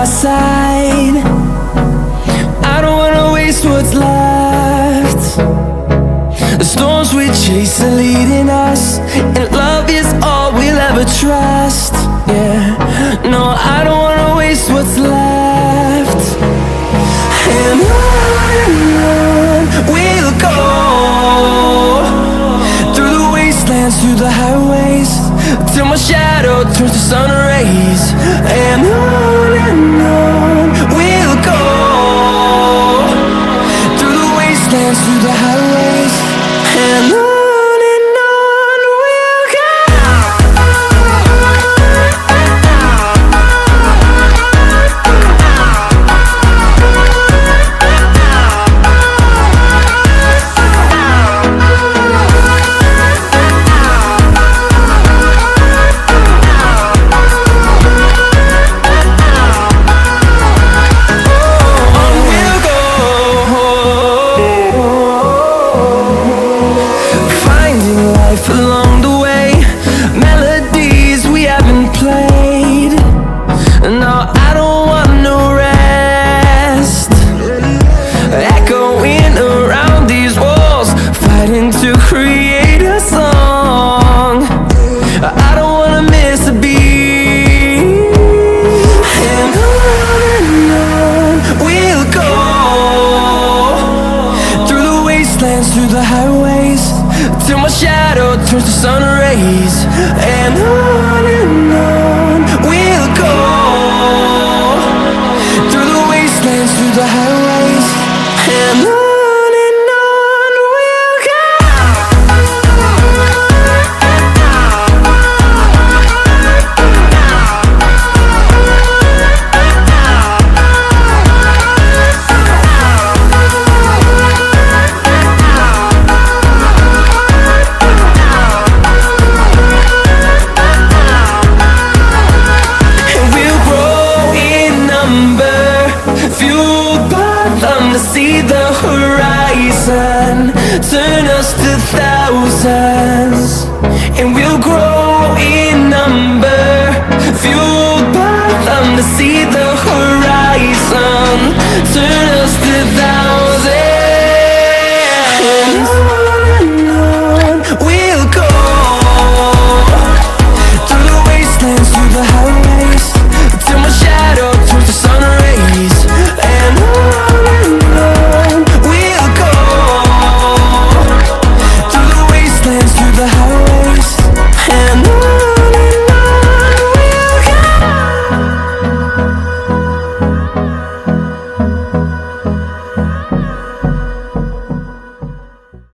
side. I don't wanna waste what's left. The storms we chase are leading us, and love is all we'll ever trust. Yeah, no, I don't wanna waste what's left. And on we'll go, through the wastelands, through the highways, till my shadow turns to sun rays. And on we'll go, through the wastelands, through the highways, and on we'll go. Along the way, melodies we haven't played. No, I don't want no rest. Echoing around these walls, fighting to create a song. I don't wanna miss a beat. And on we'll go, through the wastelands, through the highways, till my shadow turns to sun rays. And on we'll go, through the wastelands, through the highways, and on we'll go. See the horizon turn us to thousands, and we'll grow